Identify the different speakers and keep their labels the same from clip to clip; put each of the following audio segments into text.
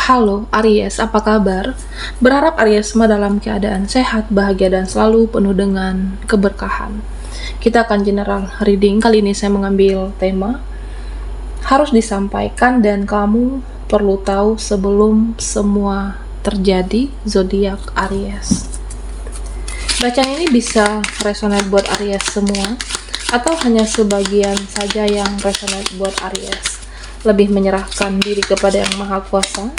Speaker 1: Halo Aries, apa kabar? Berharap Aries semua dalam keadaan sehat, bahagia, dan selalu penuh dengan keberkahan. Kita akan general reading. Kali ini saya mengambil tema harus disampaikan dan kamu perlu tahu sebelum semua terjadi, zodiak Aries. Bacaan ini bisa resonate buat Aries semua atau hanya sebagian saja yang resonate buat Aries. Lebih menyerahkan diri kepada Yang Maha Kuasa,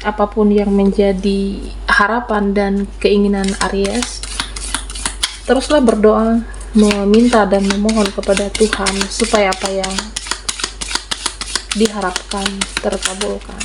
Speaker 1: apapun yang menjadi harapan dan keinginan Aries, teruslah berdoa, meminta dan memohon kepada Tuhan supaya apa yang diharapkan terkabulkan.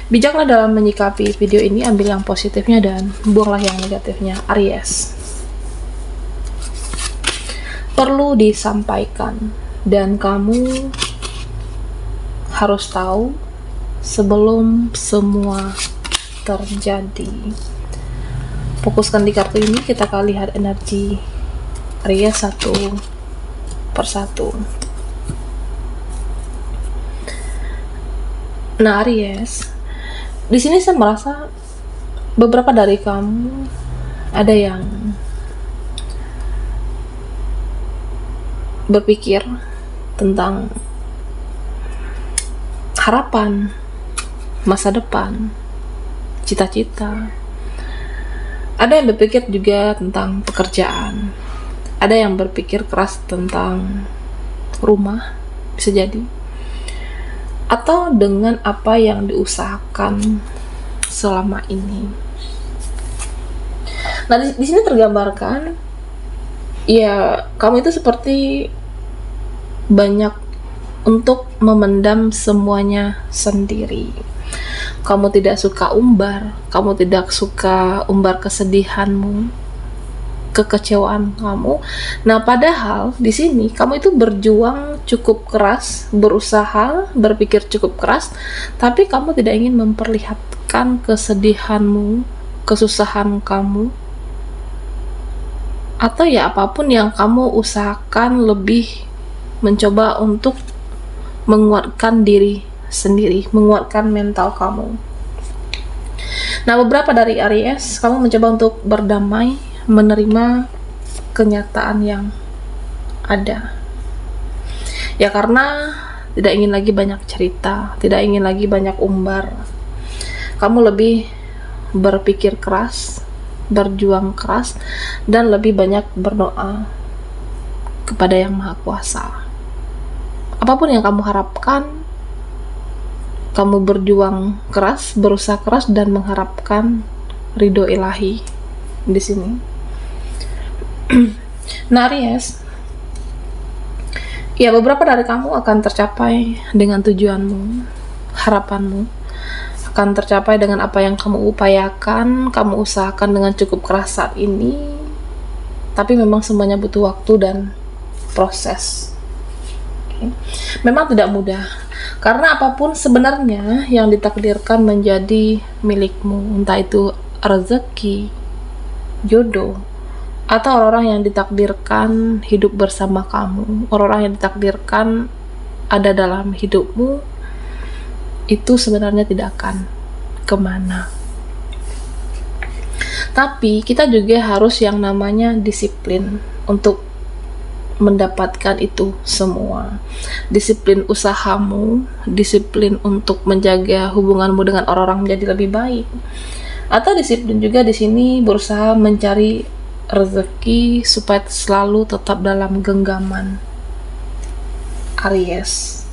Speaker 1: Bijaklah dalam menyikapi video ini, ambil yang positifnya dan buanglah yang negatifnya. Aries, perlu disampaikan dan kamu harus tahu sebelum semua terjadi. Fokuskan di kartu ini, kita akan lihat energi Aries satu persatu. Nah Aries, di sini saya merasa beberapa dari kamu ada yang berpikir tentang harapan, masa depan, cita-cita. Ada yang berpikir juga tentang pekerjaan. Ada yang berpikir keras tentang rumah, bisa jadi. Atau dengan apa yang diusahakan selama ini. Nah, di sini tergambarkan ya kamu itu seperti banyak untuk memendam semuanya sendiri. Kamu tidak suka umbar, kamu tidak suka umbar kesedihanmu, kekecewaan kamu. Nah, padahal di sini kamu itu berjuang cukup keras, berusaha, berpikir cukup keras, tapi kamu tidak ingin memperlihatkan kesedihanmu, kesusahan kamu, atau ya apapun yang kamu usahakan, lebih mencoba untuk menguatkan diri sendiri, menguatkan mental kamu. Nah, beberapa dari Aries, kamu mencoba untuk berdamai, menerima kenyataan yang ada. Ya karena tidak ingin lagi banyak cerita, tidak ingin lagi banyak umbar. Kamu lebih berpikir keras, berjuang keras, dan lebih banyak berdoa kepada Yang Maha Kuasa. Apapun yang kamu harapkan, kamu berjuang keras, berusaha keras, dan mengharapkan ridho ilahi di sini. Nah Aries, ya beberapa dari kamu akan tercapai dengan tujuanmu, harapanmu akan tercapai dengan apa yang kamu upayakan, kamu usahakan dengan cukup keras saat ini. Tapi memang semuanya butuh waktu dan proses. Memang tidak mudah, karena apapun sebenarnya yang ditakdirkan menjadi milikmu, entah itu rezeki, jodoh, atau orang-orang yang ditakdirkan hidup bersama kamu, orang-orang yang ditakdirkan ada dalam hidupmu, itu sebenarnya tidak akan kemana. Tapi kita juga harus yang namanya disiplin untuk mendapatkan itu semua. Disiplin usahamu, disiplin untuk menjaga hubunganmu dengan orang-orang menjadi lebih baik. Atau disiplin juga di sini berusaha mencari rezeki supaya selalu tetap dalam genggaman Aries.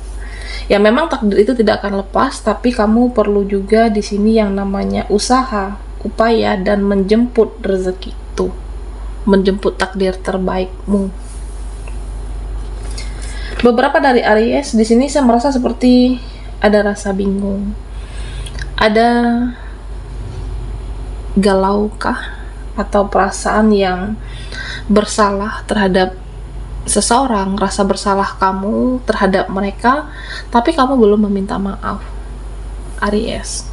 Speaker 1: Ya memang takdir itu tidak akan lepas, tapi kamu perlu juga di sini yang namanya usaha, upaya, dan menjemput rezeki itu, menjemput takdir terbaikmu. Beberapa dari Aries di sini saya merasa seperti ada rasa bingung, ada galaukah atau perasaan yang bersalah terhadap seseorang, rasa bersalah kamu terhadap mereka, tapi kamu belum meminta maaf, Aries.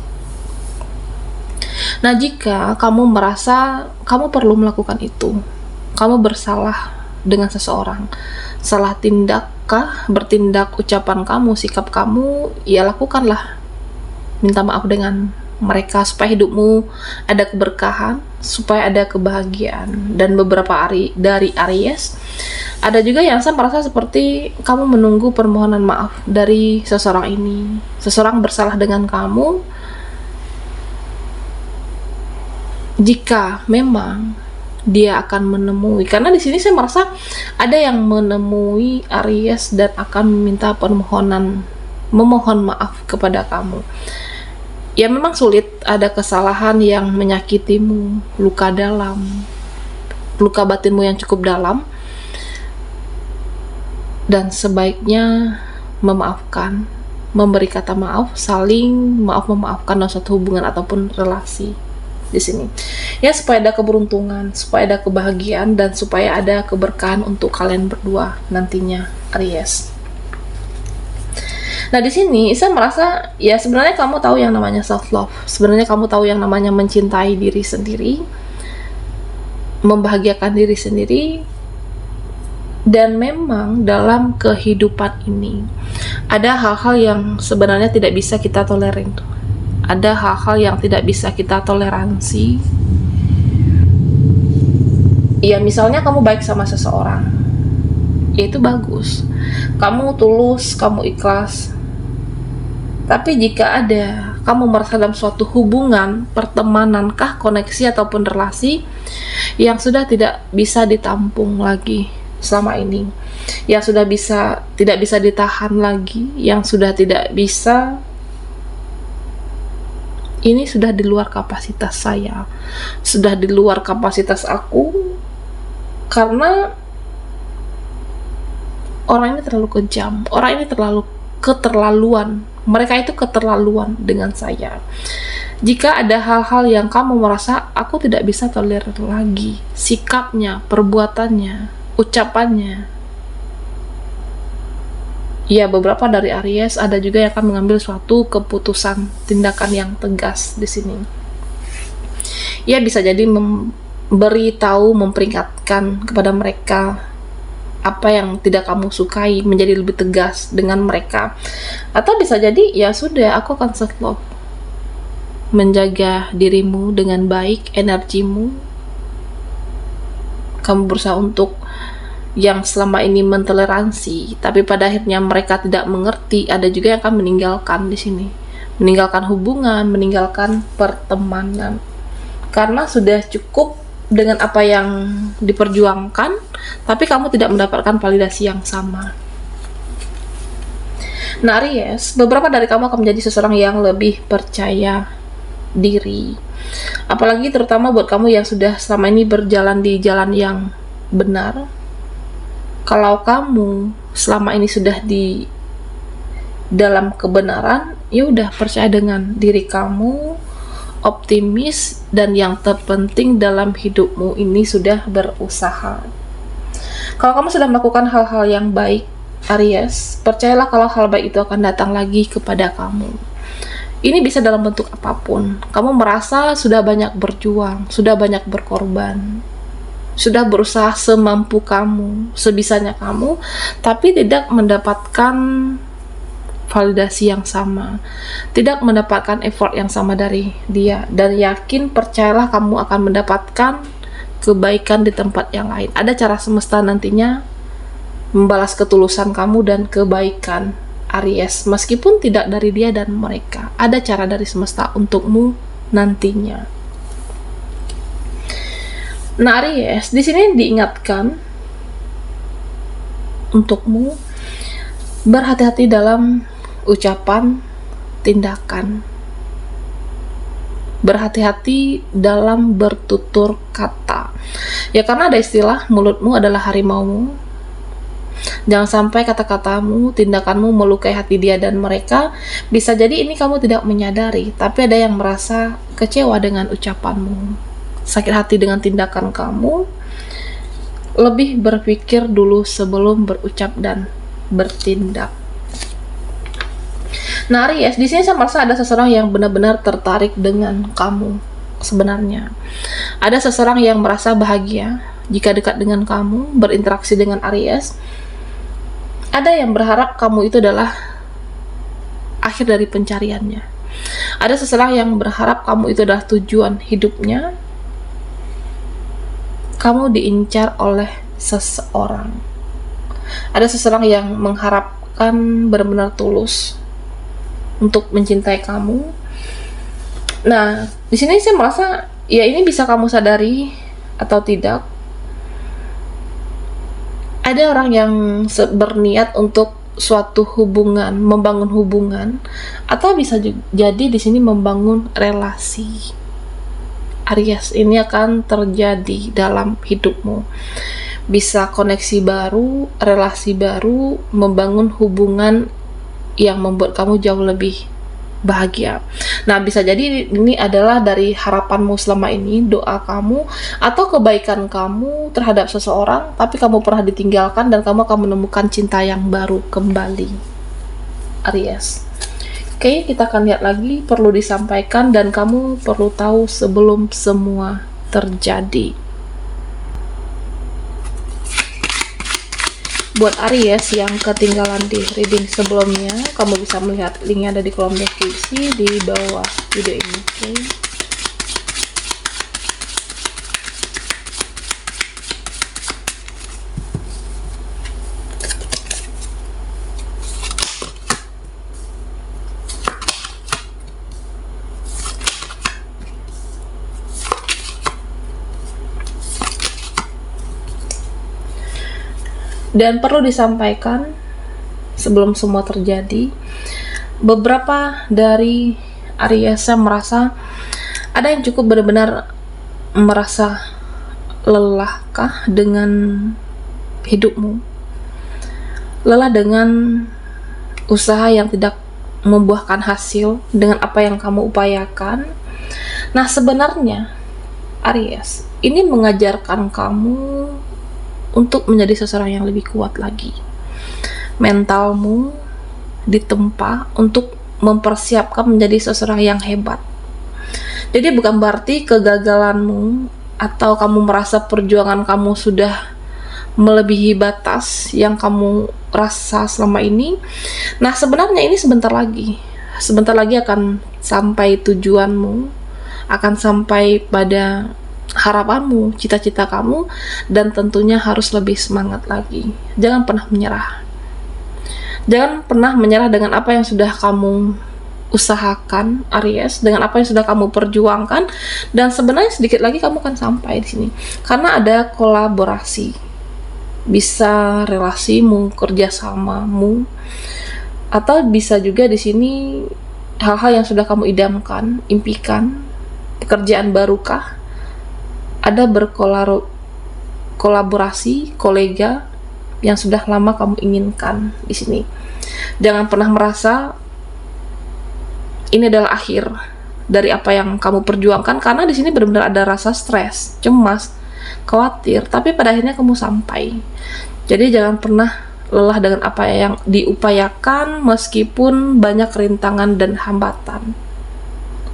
Speaker 1: Nah, jika kamu merasa kamu perlu melakukan itu, kamu bersalah dengan seseorang, salah tindakkah, bertindak, ucapan kamu, sikap kamu, ya lakukanlah. minta maaf dengan mereka supaya hidupmu ada keberkahan, supaya ada kebahagiaan. Dan beberapa hari dari Aries, ada juga yang saya merasa seperti kamu menunggu permohonan maaf dari seseorang ini. Seseorang bersalah dengan kamu. Jika memang dia akan menemui, karena di sini saya merasa ada yang menemui Aries dan akan meminta memohon maaf kepada kamu. Ya memang sulit, ada kesalahan yang menyakitimu, luka dalam, luka batinmu yang cukup dalam, dan sebaiknya memaafkan, memberi kata maaf, saling memaafkan dalam suatu hubungan ataupun relasi di sini. Ya supaya ada keberuntungan, supaya ada kebahagiaan, dan supaya ada keberkahan untuk kalian berdua nantinya, Aries. Nah di sini saya merasa ya sebenarnya kamu tahu yang namanya self love. Sebenarnya kamu tahu yang namanya mencintai diri sendiri, membahagiakan diri sendiri. Dan memang dalam kehidupan ini ada hal-hal yang sebenarnya tidak bisa kita tolerin. Ada hal-hal yang tidak bisa kita toleransi. Ya misalnya kamu baik sama seseorang, ya itu bagus. Kamu tulus, kamu ikhlas. Tapi jika ada kamu merasa dalam suatu hubungan, pertemanankah, koneksi ataupun relasi yang sudah tidak bisa ditampung lagi selama ini, yang sudah tidak bisa ditahan lagi, yang sudah tidak bisa, ini sudah di luar kapasitas saya, sudah di luar kapasitas aku, karena orang ini terlalu kejam, orang ini terlalu keterlaluan. Mereka itu keterlaluan dengan saya. Jika ada hal-hal yang kamu merasa aku tidak bisa tolerir lagi, sikapnya, perbuatannya, ucapannya, ya beberapa dari Aries ada juga yang akan mengambil suatu keputusan, tindakan yang tegas di sini. Ya bisa jadi memberitahu, memperingatkan kepada mereka apa yang tidak kamu sukai, menjadi lebih tegas dengan mereka. Atau bisa jadi ya sudah, aku akan self love, menjaga dirimu dengan baik, energimu. Kamu berusaha untuk yang selama ini mentoleransi, tapi pada akhirnya mereka tidak mengerti. Ada juga yang akan meninggalkan di sini, meninggalkan hubungan, meninggalkan pertemanan, karena sudah cukup dengan apa yang diperjuangkan, tapi kamu tidak mendapatkan validasi yang sama. Nah Aries, beberapa dari kamu akan menjadi seseorang yang lebih percaya diri. Apalagi terutama buat kamu yang sudah selama ini berjalan di jalan yang benar. Kalau kamu selama ini sudah di dalam kebenaran, ya udah percaya dengan diri kamu, optimis, dan yang terpenting dalam hidupmu ini sudah berusaha. Kalau kamu sudah melakukan hal-hal yang baik, Aries, percayalah kalau hal baik itu akan datang lagi kepada kamu. Ini bisa dalam bentuk apapun. Kamu merasa sudah banyak berjuang, sudah banyak berkorban, sudah berusaha semampu kamu, sebisanya kamu, tapi tidak mendapatkan validasi yang sama, tidak mendapatkan effort yang sama dari dia. Dan yakin, percayalah kamu akan mendapatkan kebaikan di tempat yang lain. Ada cara semesta nantinya membalas ketulusan kamu dan kebaikan Aries, meskipun tidak dari dia dan mereka. Ada cara dari semesta untukmu nantinya. Nah Aries, di sini diingatkan untukmu berhati-hati dalam ucapan, tindakan. Berhati-hati dalam bertutur kata. Ya karena ada istilah mulutmu adalah harimaumu. Jangan sampai kata-katamu, tindakanmu melukai hati dia dan mereka. Bisa jadi ini kamu tidak menyadari, tapi ada yang merasa kecewa dengan ucapanmu, sakit hati dengan tindakan kamu. Lebih berpikir dulu sebelum berucap dan bertindak. Nah Aries, di sini saya merasa ada seseorang yang benar-benar tertarik dengan kamu. Sebenarnya ada seseorang yang merasa bahagia jika dekat dengan kamu, berinteraksi dengan Aries. Ada yang berharap kamu itu adalah akhir dari pencariannya. Ada seseorang yang berharap kamu itu adalah tujuan hidupnya. Kamu diincar oleh seseorang. Ada seseorang yang mengharapkan benar-benar tulus untuk mencintai kamu. Nah, di sini saya merasa ya ini bisa kamu sadari atau tidak. Ada orang yang berniat untuk suatu hubungan, membangun hubungan, atau bisa jadi di sini membangun relasi. Aries, ini akan terjadi dalam hidupmu. Bisa koneksi baru, relasi baru, membangun hubungan yang membuat kamu jauh lebih bahagia. Nah, bisa jadi ini adalah dari harapanmu selama ini, doa kamu atau kebaikan kamu terhadap seseorang, tapi kamu pernah ditinggalkan dan kamu akan menemukan cinta yang baru kembali. Aries. Oke, kita akan lihat lagi, perlu disampaikan dan kamu perlu tahu sebelum semua terjadi. Buat Aries yang ketinggalan di reading sebelumnya, kamu bisa melihat linknya ada di kolom deskripsi di bawah video ini. Okay? Dan perlu disampaikan sebelum semua terjadi, beberapa dari Aries merasa ada yang cukup benar-benar merasa lelahkah dengan hidupmu, lelah dengan usaha yang tidak membuahkan hasil dengan apa yang kamu upayakan. Nah, sebenarnya Aries ini mengajarkan kamu untuk menjadi seseorang yang lebih kuat lagi. Mentalmu ditempa untuk mempersiapkan menjadi seseorang yang hebat. Jadi bukan berarti kegagalanmu atau kamu merasa perjuangan kamu sudah melebihi batas yang kamu rasa selama ini. Nah, sebenarnya ini sebentar lagi akan sampai tujuanmu, akan sampai pada harapanmu, cita-cita kamu, dan tentunya harus lebih semangat lagi. Jangan pernah menyerah. Jangan pernah menyerah dengan apa yang sudah kamu usahakan, Aries, dengan apa yang sudah kamu perjuangkan, dan sebenarnya sedikit lagi kamu akan sampai di sini. Karena ada kolaborasi, bisa relasimu, kerjasamamu, atau bisa juga di sini hal-hal yang sudah kamu idamkan, impikan, pekerjaan barukah, ada berkolaborasi, kolega yang sudah lama kamu inginkan di sini. Jangan pernah merasa ini adalah akhir dari apa yang kamu perjuangkan, karena di sini benar-benar ada rasa stres, cemas, khawatir, tapi pada akhirnya kamu sampai. Jadi jangan pernah lelah dengan apa yang diupayakan meskipun banyak rintangan dan hambatan.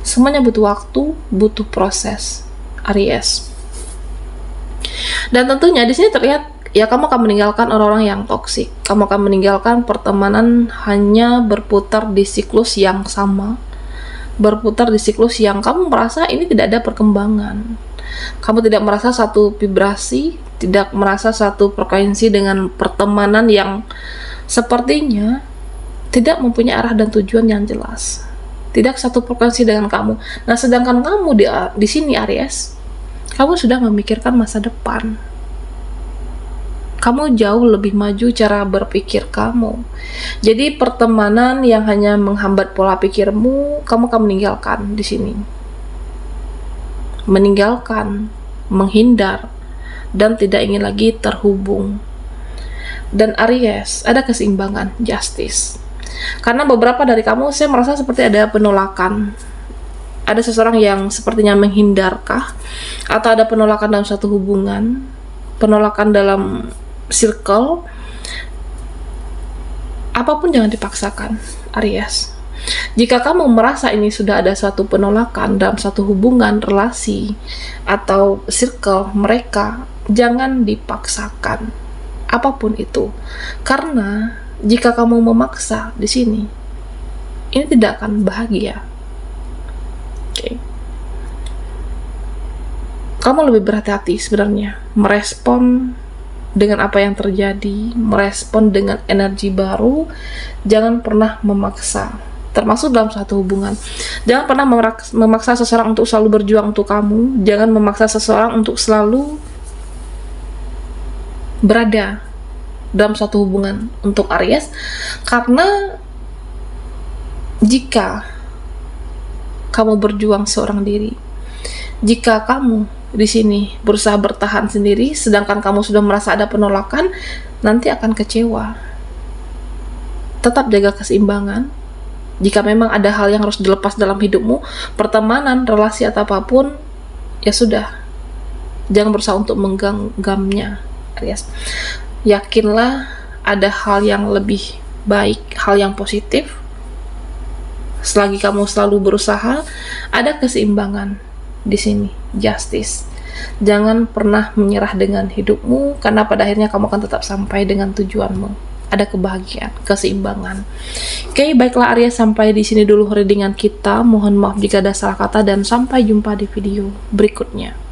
Speaker 1: Semuanya butuh waktu, butuh proses, Aries. Dan tentunya di sini terlihat ya kamu akan meninggalkan orang-orang yang toksik. Kamu akan meninggalkan pertemanan hanya berputar di siklus yang sama, berputar di siklus yang kamu merasa ini tidak ada perkembangan. Kamu tidak merasa satu vibrasi, tidak merasa satu frekuensi dengan pertemanan yang sepertinya tidak mempunyai arah dan tujuan yang jelas. Tidak satu frekuensi dengan kamu. Nah, sedangkan kamu di sini Aries, kamu sudah memikirkan masa depan. Kamu jauh lebih maju cara berpikir kamu. Jadi pertemanan yang hanya menghambat pola pikirmu, kamu akan meninggalkan di sini. Meninggalkan, menghindar, dan tidak ingin lagi terhubung. Dan Aries, ada keseimbangan, justice. Karena beberapa dari kamu, saya merasa seperti ada penolakan. Ada seseorang yang sepertinya menghindarkah, atau ada penolakan dalam satu hubungan, penolakan dalam circle. Apapun jangan dipaksakan, Aries. Jika kamu merasa ini sudah ada suatu penolakan dalam satu hubungan, relasi, atau circle mereka, jangan dipaksakan apapun itu. Karena jika kamu memaksa di sini, ini tidak akan bahagia. kamu lebih berhati-hati sebenarnya merespon dengan apa yang terjadi, merespon dengan energi baru. Jangan pernah memaksa, termasuk dalam suatu hubungan. Jangan pernah memaksa seseorang untuk selalu berjuang untuk kamu. Jangan memaksa seseorang untuk selalu berada dalam suatu hubungan untuk Aries, karena jika kamu berjuang seorang diri, jika kamu di sini berusaha bertahan sendiri, sedangkan kamu sudah merasa ada penolakan, nanti akan kecewa. Tetap jaga keseimbangan. Jika memang ada hal yang harus dilepas dalam hidupmu, pertemanan, relasi atau apapun, ya sudah, jangan berusaha untuk menggenggamnya, Aries. Yakinlah ada hal yang lebih baik, hal yang positif. Selagi kamu selalu berusaha, ada keseimbangan di sini, justice. Jangan pernah menyerah dengan hidupmu, karena pada akhirnya kamu akan tetap sampai dengan tujuanmu. Ada kebahagiaan, keseimbangan. Oke, baiklah Aries, sampai di sini dulu readingan kita. Mohon maaf jika ada salah kata dan sampai jumpa di video berikutnya.